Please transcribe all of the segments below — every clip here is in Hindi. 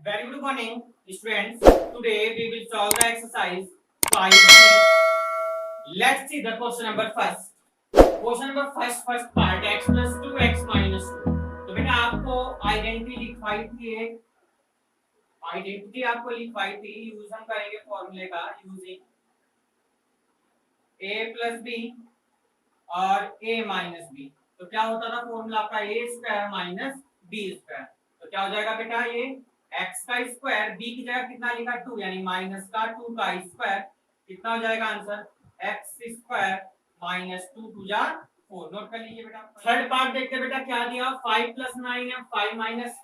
Very good morning, students. Today we will solve the exercise 5. Let's see the question number first. Question number first part x plus 2x minus 2. तो बेटा आपको आइडेंटिटी लिखवाई थी यूज हम करेंगे फॉर्मूले का यूजिंग a प्लस बी और a माइनस बी। तो क्या होता था फॉर्मूला आपका a square minus b square. तो क्या हो जाएगा बेटा ये x का स्क्वायर b की जगह कितना लिखा 2 यानी माइनस का 2 का स्क्वायर कितना हो जाएगा answer x square minus 2 two जा 4। नोट कर लीजिए बेटा। थर्ड पार्ट देखते हैं बेटा क्या दिया 5 plus 9m 5 minus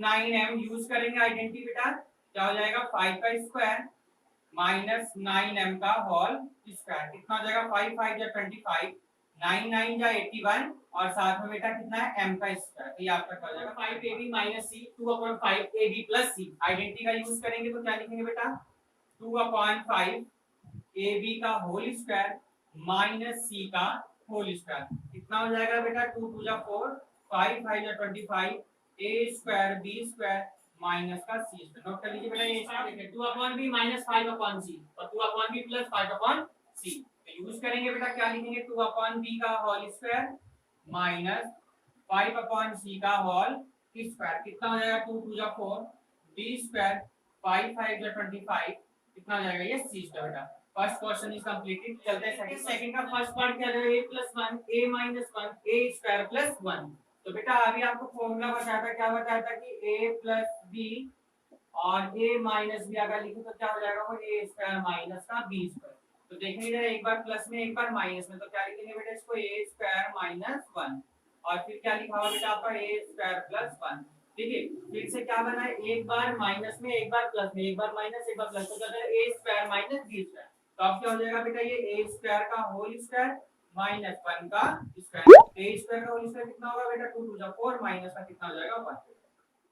9m use करेंगे आइडेंटिटी बेटा। क्या हो जाएगा 5 का स्क्वायर माइनस 9m का होल स्क्वायर कितना हो जाएगा 5 5 जा 25 9 9 जा 81 और साथ में बेटा कितना है m का स्क्वायर। तो ये आपका क्या हो जाएगा 5ab minus c 2/5ab plus c। Identity का यूज करेंगे तो क्या लिखेंगे बेटा 2/5 ab का होल स्क्वायर माइनस c का होल स्क्वायर कितना हो जाएगा बेटा 2 2 जा 4 5 5 जा 25 a square b square minus का c स्क्वायर। नोट कर लीजिए बेटा ये हिसाब देखिए 2/b माइनस 5/c और 2/b प्लस 5/c। तो यूज करेंगे बेटा क्या लिखेंगे 2/b का होल स्क्वायर माइनस 5/c का होल स्क्वायर कितना हो जाएगा 2 2 जा 4 b स्क्वायर 5 5 जा 25 कितना हो जाएगा ये c स्क्वायर बेटा। First question is completed. चलते हैं सेकंड का फर्स्ट पार्ट क्या है a + 1 a - 1 a square plus 1। तो बेटा अभी आपको फॉर्मूला बताया था क्या बताया था कि a प्लस b और a माइनस b अगर लिखे तो क्या हो जाएगा वो a स्क्वायर माइनस का b स्क्वायर। तो देखेंगे जरा एक बार प्लस में एक बार माइनस में तो क्या लिखेंगे बेटा इसको a स्क्वायर माइनस 1 और फिर क्या लिखा हुआ बेटा आपका a स्क्वायर प्लस 1। ठीक है फिर से क्या बना है एक बार माइनस में एक बार प्लस में एक बार माइनस एक बार प्लस तो क्या है a square minus b square. तो अब क्या हो जाएगा बेटा ये a स्क्वायर का होल स्क्वायर माइनस 1 का स्क्वायर। a स्क्वायर का होल स्क्वायर कितना होगा बेटा 2 2 जा 4 माइनस का कितना हो जाएगा 1।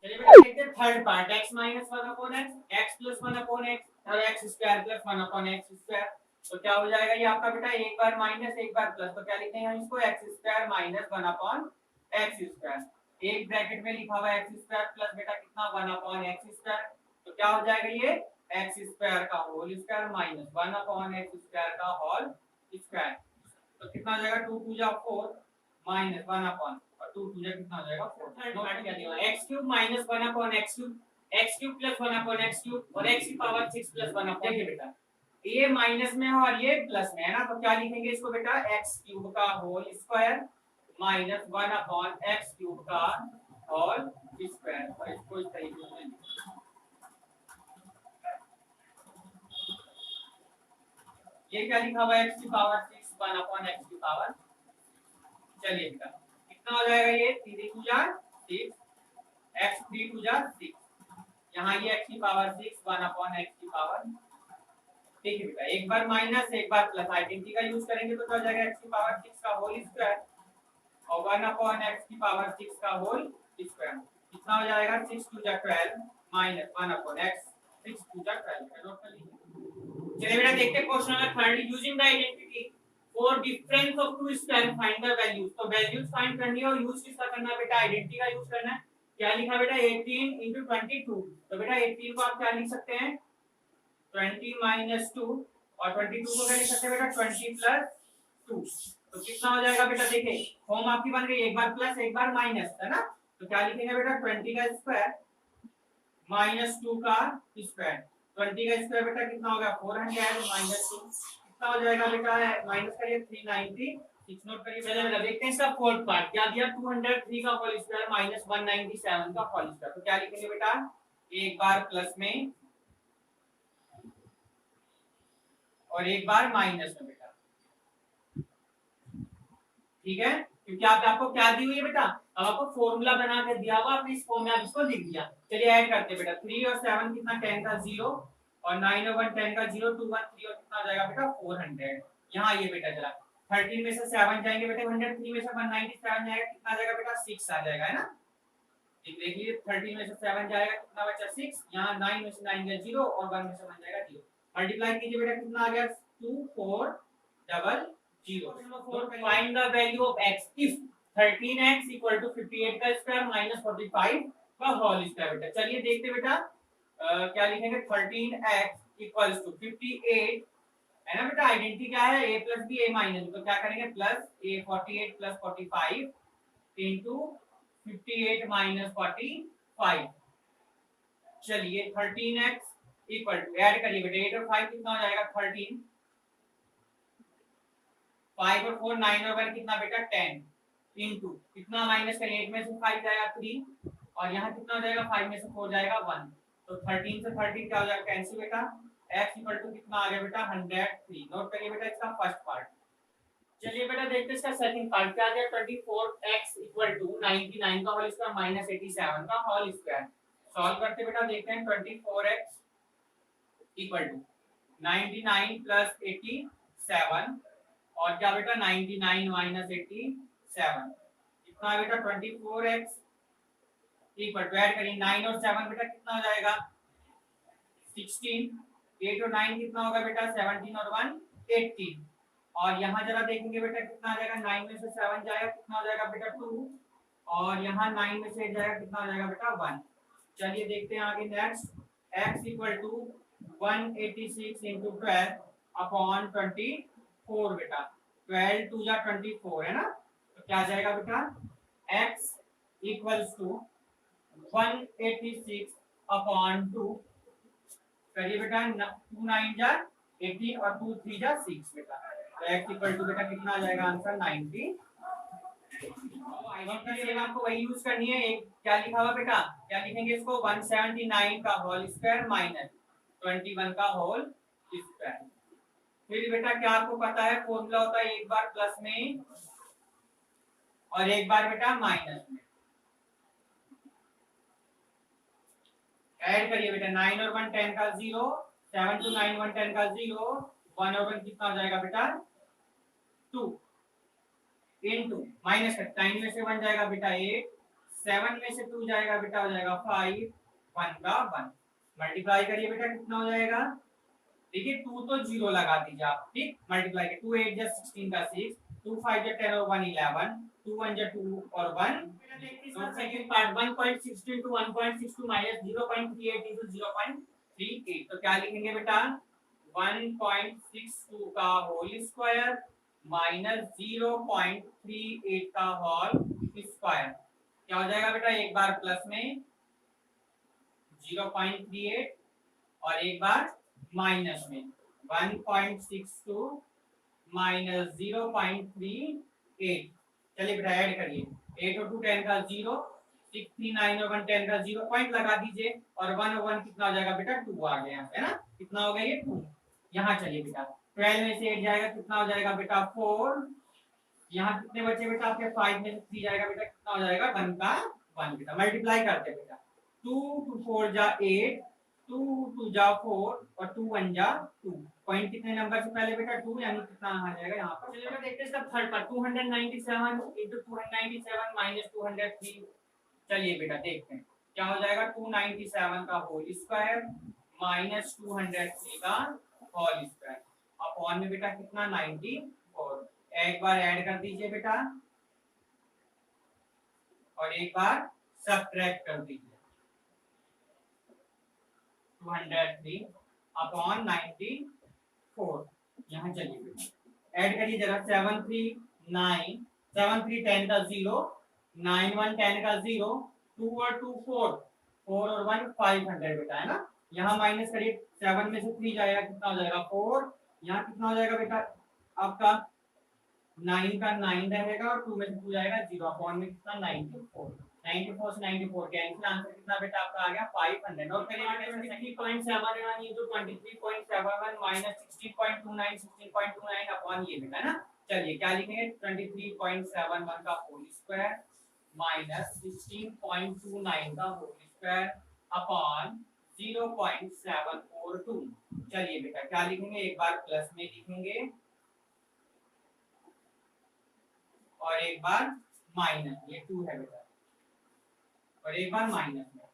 चलिए बेटा देखते हैं third part x - 1/x x + 1/x और x square plus 1/x square. तो क्या हो जाएगा ये आपका बेटा एक बार माइनस एक बार प्लस तो क्या लिखते हैं हम इसको x square minus 1/x square. एक ब्रैकेट में लिखा हुआ है x स्क्वायर प्लस बेटा कितना 1/x स्क्वायर। तो क्या हो जाएगा ये x स्क्वायर का whole square minus 1/x square का होल स्क्वायर। तो कितना हो जाएगा 2 2 जा 4 माइनस 1/और 2 2 जा कितना हो जाएगा 4। थर्ड पार्ट क्या दिया x³ minus 1/x³ x³ plus 1/x³ और x की पावर 6 प्लस 1। देखिए बेटा ये माइनस में है और ये प्लस में है ना तो क्या लिखेंगे इसको बेटा x³ का होल स्क्वायर माइनस 1/x³ का होल स्क्वायर। और इसको इस तरीके से ये क्या लिखा हुआ है x की पावर 6 1/x की पावर। चलिए बेटा कितना हो जाएगा ये 3 2 जा 6 x 3 2 जा 6 यहाँ ये x की पावर 6 1/x की पावर। ठीक है बेटा एक बार माइनस एक बार प्लस आइडेंटिटी का यूज करेंगे तो क्या हो जाएगा x की पावर 6 का होल स्क्वायर और 1/x की पावर 6 का होल स्क्वायर कितना हो जाएगा 6 2 जा 12 माइनस 1/x 6 2 जा 12। नोट कर लीजिए। चलिए बेटा देखते हैं question number 3 using the identity for difference of two square find the values. तो वैल्यूज फाइंड करनी है और यूज किसका करना है बेटा आइडेंटिटी का यूज करना है। क्या लिखा बेटा 18 into 22। तो बेटा 18 को आप क्या लिख सकते हैं 20 minus 2 और 22 को क्या लिख सकते हैं बेटा 20 plus 2। तो कितना हो जाएगा बेटा देखिए फॉर्म आपकी बन गई एक बार प्लस एक बार माइनस है ना। तो क्या लिखेंगे बेटा 20 का स्क्वायर माइनस 2 का स्क्वायर 20 का स्क्वायर बेटा कितना हो गया 400 माइनस 2 कितना हो जाएगा बेटा माइनस करिए 396। नोट करिए पहले बेटा देखते हैं इसका फोर्थ पार्ट क्या दिया 203 का होल स्क्वायर माइनस 197 का होल स्क्वायर। तो क्या लिखेंगे बेटा एक बार प्लस में और एक बार माइनस में बेटा। ठीक है क्योंकि आपको क्या दी हुई है बेटा अब आपको फॉर्मूला बना के दिया हुआ आपने इस फॉर्म में आप इसको लिख दिया। चलिए ऐड करते बेटा 3 और 7 कितना 10 का 0 और 9 और 1 10 का 0 2 1 3 और कितना आ जाएगा बेटा 400। यहाँ ये बेटा जरा 13 में से 7 जाएंगे बेटा 103 में से 197 जाएगा कितना आ जाएगा बेटा 6 आ जाएगा है ना। देखिए 13 में से 7 जाएगा कितना बचा 6 यहाँ 9 में से 9 गया 0 और 1 में से 1 जाएगा 0 मल्टीप्लाई कीजिए बेटा कितना आ गया 2400। Find the value of x if 13x equal to 58 का स्क्वायर minus 45 का होल स्क्वायर बेटा। चलिए देखते बेटा क्या लिखेंगे 13x इक्वल्स टू 58 है ना बेटा। आइडेंटिटी क्या है a plus B a minus B, तो क्या करेंगे plus a 48 plus 45 into 58 minus 45। चलिए 13x इक्वल टू ऐड करिए बेटा 8 और 5 कितना हो जाएगा 13, 5 और 4 9 और 1 कितना बेटा 10 इंटू कितना माइनस करिए 8 में से 5 जाएगा 3 और यहाँ कितना हो जाएगा 5 में से 4 जाएगा 1, तो 13 से 13 क्या हो जाएगा कैंसिल बेटा। x इक्वल टू कितना आ गया बेटा 103। नोट करिए बेटा इसका फर्स्ट पार्ट। चलिए बेटा देखते हैं इसका सेकंड पार्ट क्या आ गया 24x इक्वल टू 99 का होल स्क्वायर माइनस 87 का होल स्क्वायर। सॉल्व करते बेटा देखते हैं 24x इक्वल टू 99 प्लस 87 और क्या बेटा 99 माइनस 87 कितना बेटा 24x इक्वल टू ऐड करिए 9 और 7 बेटा कितना हो जाएगा 16, 8 और 9 कितना होगा बेटा 17 और 1 18 और यहाँ जरा देखेंगे बेटा कितना आ जाएगा 9 में से 7 जाएगा कितना हो जाएगा बेटा 2 और यहाँ 9 में से 8 जाएगा कितना हो जाएगा बेटा 1। चलिए देखते हैं आगे next x equal to 186 into 12 upon 24 बेटा 12 2 जा 24 है ना, तो क्या आ जाएगा बेटा x इक्वल्स टू 186 अपॉन 2 करिए बेटा 2 9 जा 18 और 2 3 जा 6 बेटा, तो x इक्वल टू बेटा कितना आ जाएगा आंसर 90। आपको वही यूज करनी है। एक क्या लिखा हुआ बेटा क्या लिखेंगे इसको 179 का होल स्क्वायर माइनस 21 का होल स्क्वायर। फिर बेटा क्या आपको पता है फॉर्मूला होता है एक बार प्लस में और एक बार बेटा माइनस में। ऐड करिए बेटा 9 और 1 10 का 0, 7 to 9 1 10 का 0, 1 और 1 कितना हो जाएगा बेटा 2 इनटू माइनस का 9 में से 1 जाएगा बेटा 8, 7 में से 2 जाएगा बेटा हो जाएगा 5, 1 का 1 मल्टीप्लाई करिए बेटा कितना हो जाएगा। देखिए 2 तो 0 लगा दीजिए आप, ठीक मल्टीप्लाई के 2 8 जा 16 का 6, 2 5 जा 10 और 1 11, 2 1 जा 2 और 1। तो second part 1.62 into 1.62 minus 0.38 into 0.38, तो क्या लिखेंगे बेटा 1.62 का होल स्क्वायर माइनस 0.38 का होल स्क्वायर क्या हो जाएगा बेटा एक बार प्लस में 0.38 और एक बार माइनस में 1.62 माइनस 0.38। चलिए बेटा ऐड करिए 8 और 2 10 का 0, 6 3 9 और 1 10 का 0 पॉइंट लगा दीजिए और 1 और 1 कितना हो जाएगा बेटा 2 आ गया है ना, कितना हो गया ये 2। यहाँ चलिए बेटा 12 में से 8 जाएगा कितना हो जाएगा बेटा 4, यहाँ कितने बचे बेटा आपके 5 में से 3 जाएगा बेटा कितना हो जाएगा 1 का 1 बेटा। मल्टीप्लाई करते बेटा 2 2 4 जा 8, 2 2 जा 4 और 2 1 जा 2, पॉइंट कितने नंबर से पहले बेटा 2 यानी कितना आ जाएगा यहाँ पर। चलिए बेटा देखते हैं इसका थर्ड पार्ट 297 into 297 minus 203। चलिए बेटा देखते हैं क्या हो जाएगा 297 का होल स्क्वायर माइनस 203 का होल स्क्वायर अपॉन में बेटा कितना 94। एक बार ऐड कर दीजिए बेटा और एक बार सब्ट्रैक्ट कर दीजिए 203 अपॉन 94। यहाँ चलिए बेटा ऐड करिए जरा 7 3 9, 7 3 10 का 0, 9 1 10 का 0, 2 और 2 4, 4 और 1 500 बेटा है ना। यहाँ माइनस करिए 7 में से 3 जाएगा कितना हो जाएगा 4, यहाँ कितना हो जाएगा बेटा आपका 9 का 9 रहेगा और 2 में से 2 जाएगा 0 अपॉन में कितना 94, 94 से 94 कैंसिल आंसर कितना बेटा आपका आ गया 500। और करिए बेटा 23.71 into 23.71 minus 16.29 16.29 अपॉन ये बेटा ना। चलिए क्या लिखेंगे 23.71 का होल स्क्वायर माइनस 16.29 का होल स्क्वायर अपॉन 0.742। चलिए बेटा क्या लिखेंगे एक बार प्लस में लिखेंगे और एक बार माइनस, ये 2 है बेटा और एक बार माइनस में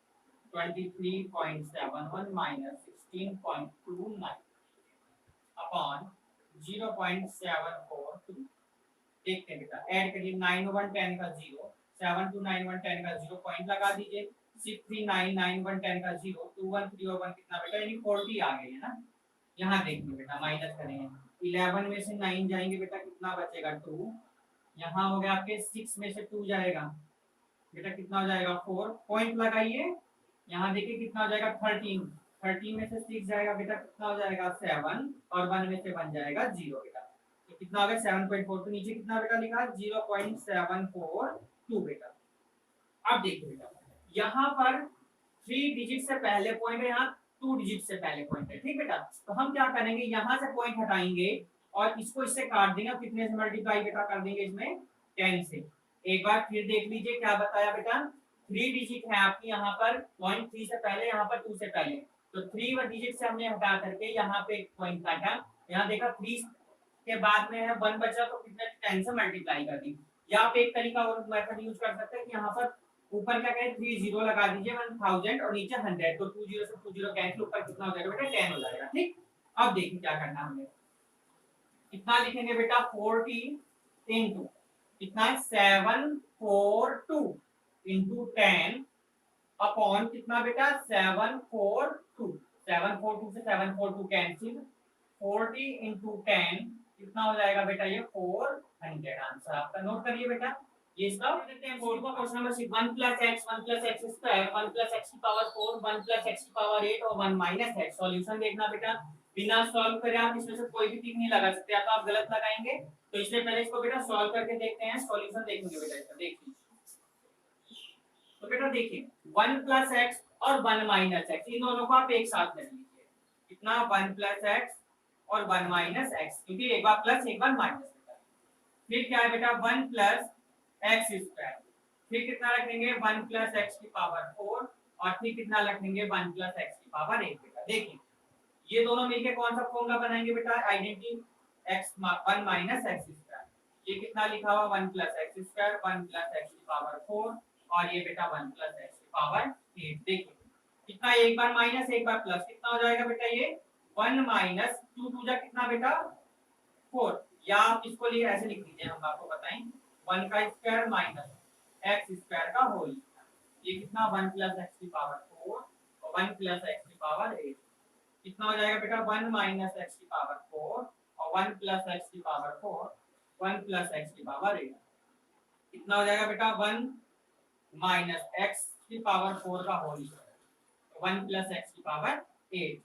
23.71 माइनस 16.29 अपॉन 0.742। देखते हैं बेटा ऐड करिए 9 1 10 का 0, 7 2 9 1 10 का 0 पॉइंट लगा दीजिए 6 3 9 9 1 10 का 0 2 1 3 और 1 कितना बेटा, यानी 40 आ गई है ना। यहाँ देखिए बेटा माइनस करेंगे, 11 में से 9 जाएंगे बेटा, कितना बचेगा 2। यहाँ हो गया आपके 6 में से 2 जाएगा बेटा, कितना हो जाएगा 4। पॉइंट लगाइए, यहाँ देखिए कितना हो जाएगा 13। 13 में से 6 जाएगा बेटा, कितना हो जाएगा 7 और 1 में से 1 जाएगा 0 बेटा, तो कितना हो गया 7.4। तो नीचे कितना बेटा लिखा 0.742 बेटा। अब देखिए बेटा यहाँ पर 3 डिजिट से पहले पॉइंट है, यहाँ 2 डिजिट से पहले पॉइंट है, ठीक बेटा। तो हम क्या करेंगे, यहाँ से पॉइंट हटाएंगे और इसको इससे काट देंगे, कितने से मल्टीप्लाई बेटा कर देंगे इसमें 10 से। एक बार फिर देख लीजिए क्या बताया बेटा, 3 डिजिट है आपकी यहाँ पर, पॉइंट 3 से पहले, यहाँ पर 2 से पहले, तो 3 डिजिट से हमने हटा करके यहाँ पे एक पॉइंट काटा, यहाँ देखा 3 के बाद में है 1 बचा, तो कितने 10 से मल्टीप्लाई कर दी। या आप एक तरीका और मेथड यूज कर सकते हैं कि यहाँ पर ऊपर क्या कहें 3 जीरो लगा दीजिए 1000 और नीचे 100, तो 2 जीरो से 2 जीरो कैंसिल, ऊपर कितना हो जाएगा बेटा 10 हो जाएगा, ठीक। अब देखिए क्या करना है हमें, कितना लिखेंगे बेटा 40 इनटू कितना है 742 इनटू 10 अपॉन कितना बेटा 742, 742 से 742 कैंसिल, 40 इनटू 10 कितना हो जाएगा बेटा ये 400। आंसर आपका नोट करिए बेटा, ये इसका देते हैं बोर्ड को। Question number 6, 1 + x 1 + x square 1 + x की पावर 4 1 + x की पावर 8 और 1 - x। सॉल्यूशन देखना बेटा, बिना सॉल्व करे आप इसमें से कोई भी टिक नहीं लगा सकते, या तो आप गलत लगाएंगे। तो इसलिए पहले इसको बेटा सॉल्व करके देखते हैं, सॉल्यूशन देखेंगे बेटा इसका। देखिए तो बेटा देखिए 1 + x और 1 - x, इन दोनों को आप एक साथ ले लीजिए, कितना 1 + x और 1 - x, क्योंकि एक बार प्लस एक बार माइनस। फिर क्या है बेटा 1 + x स्क्वायर, फिर कितना रखेंगे 1 + x की पावर 4 और फिर कितना रखेंगे 1 + x की पावर 8 बेटा। देखिए ये दोनों मिलके कौन सा फॉर्मूला बनाएंगे बेटा, आइडेंटिटी x 1 - x स्क्वायर। ये कितना लिखा हुआ 1 + x स्क्वायर 1 + x की पावर 4 और ये बेटा 1 + x की पावर 8। देखिए कितना, एक बार माइनस एक बार प्लस, कितना हो जाएगा बेटा ये 1 - 2 2 जा कितना बेटा 4, या आप इसको लिए ऐसे लिख लीजिए, हम आपको बताएं 1 का स्क्वायर माइनस x स्क्वायर का होल, ये कितना 1 + x की पावर 4 और 1 + x की पावर 8, कितना हो जाएगा बेटा 1 - x की पावर 4 और 1 + x की पावर 4 1 + x की पावर 8, कितना हो जाएगा बेटा 1 - x की पावर 4 का होल स्क्वायर 1 + x की पावर 8।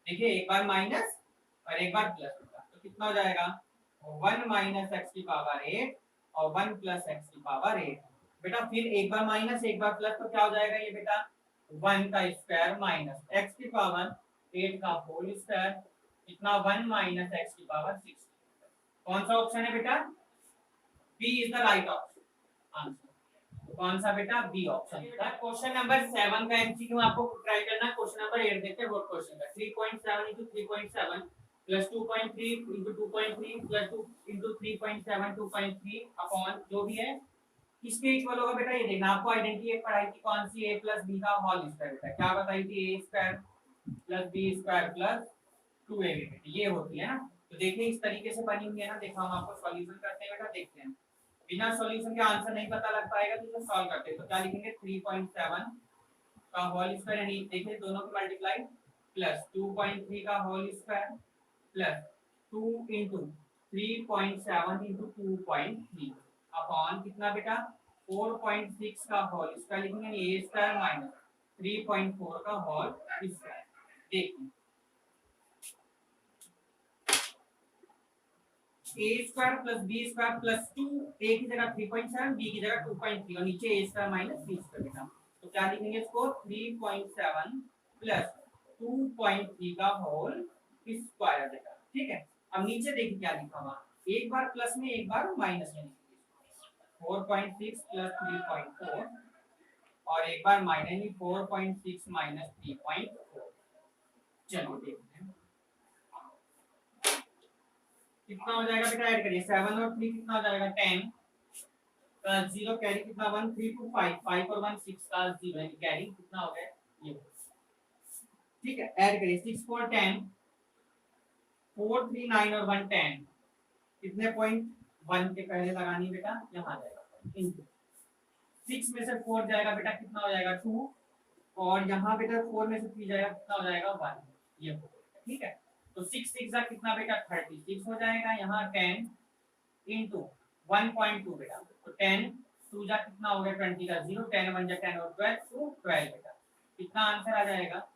देखिए एक बार माइनस और एक बार प्लस, तो कितना हो जाएगा 1 - x की पावर 8 और 1 + x की पावर 8 बेटा। फिर एक बार माइनस एक बार प्लस, तो क्या हो जाएगा ये बेटा 1 का स्क्वायर माइनस x की पावर 8 का होल स्क्वायर, कितना 1 - x की पावर 6। कौन सा ऑप्शन है बेटा, B is the right option answer. तो कौन सा बेटा, बी ऑप्शन। क्वेश्चन नंबर 7 का एमसीक्यू आपको ट्राई करना है। क्वेश्चन नंबर 8 देखते हैं, बोर्ड क्वेश्चन का 3.7 * 3.7 प्लस 2.3 * 2.3 प्लस 2 * 3.7 2.3 अपॉन जो भी है किसके इक्वल होगा बेटा, ये देखना। आपको आइडेंटिटी एक पढ़ाई थी कौन सी, a + b का होल स्क्वायर बेटा, क्या बताई थी a² + b² + 2ab, ये होती है ना। तो देखिए इस तरीके से बनी हुई है ना, देखो हम आपको सॉल्यूशन करते हैं बेटा, देखते हैं। बिना सॉल्यूशन के आंसर नहीं पता लग पाएगा, तो इसे सॉल्व करते हैं। तो क्या लिखेंगे 3.7 का होल स्क्वायर, यानी देखिए दोनों की मल्टीप्लाई, प्लस 2.3 का होल स्क्वायर प्लस 2 * 3.7 * 2.3 अपॉन कितना बेटा 4.6 का होल स्क्वायर लिखेंगे, a² माइनस 3.4 का होल स्क्वायर। देखिए a² + b² + 2, a की जगह 3.7 b की जगह 2.3 और नीचे a² माइनस b² बेटा। तो क्या लिखेंगे इसको 3.7 + 2.3 का होल स्क्वायर बेटा, ठीक है। अब नीचे देखिए क्या लिखा हुआ, एक बार प्लस में एक बार माइनस में, 4.6 + 3.4 और एक बार माइनस में 4.6 - 3.4। चलो देखते हैं कितना हो जाएगा बेटा, ऐड करिए 7 और 3 कितना हो जाएगा 10 प्लस 0 कैरी कितना 1 3 2 5 5 और 1 6 का 0 यानी कैरी कितना हो गया ये, ठीक है। ऐड करिए 6 4 10 4 3 9 और 1 10, कितने पॉइंट 1 के पहले लगानी बेटा, यहाँ आ जाएगा इनटू 6 में से 4 जाएगा बेटा कितना हो जाएगा 2, और यहाँ बेटा 4 में से 3 जाएगा कितना हो जाएगा 1, ये ठीक है। तो 6 6 जा कितना बेटा 36 हो जाएगा, यहाँ 10 इंटू 1.2 बेटा, तो 10 2 जा कितना हो गया 20 का 0, 10 1 जा 10 और 12 तो 12 बेटा, कितना आंसर आ जाएगा।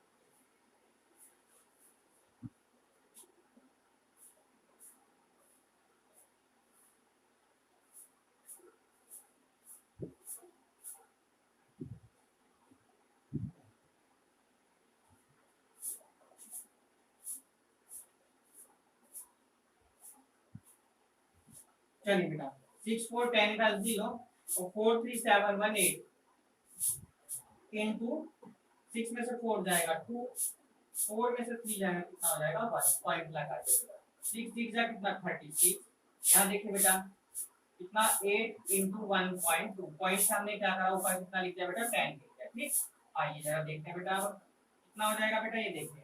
चलिए बेटा 6 4 10 का 0 और 4 3 7 1 8 इंटू 6 में से 4 जाएगा 2, 4 में से 3 जाएगा कितना हो जाएगा 1, पॉइंट लगा दीजिएगा। 6 6 जा कितना 36, यहाँ देखिए बेटा कितना 8 इंटू 1.2, पॉइंट से हमने क्या करा ऊपर कितना लिख दिया बेटा 10 लिख दिया, ठीक। आइए जरा देखते हैं बेटा अब कितना हो जाएगा बेटा, ये देखिए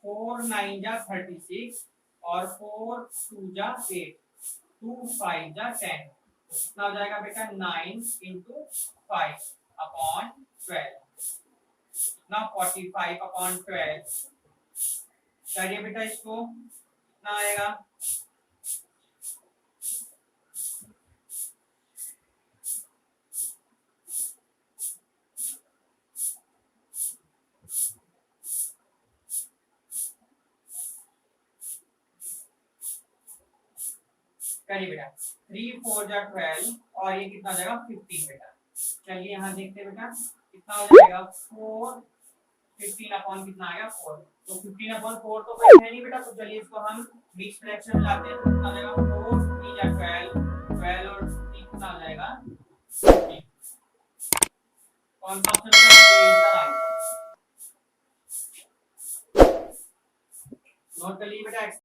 4 9 जा 36 और 4 2 जा 8, 2 5 जा 10, कितना हो जाएगा बेटा 9 इंटू 5 अपॉन 12, कितना 45 अपॉन 12, करिए बेटा इसको कितना आएगा, करिए बेटा 3 4 जा 12 और ये कितना हो जाएगा 15 बेटा। चलिए यहाँ देखते हैं बेटा कितना हो जाएगा 4 15 अपॉन कितना आएगा 4, तो 15 अपॉन 4 तो कोई है नहीं बेटा, तो चलिए इसको हम मिक्स फ्रैक्शन में लाते हैं, तो कितना हो जाएगा 4 3 जा 12, 12 और 3 कितना हो जाएगा 15, कौन सा ऑप्शन होगा, नोट कर लीजिए बेटा।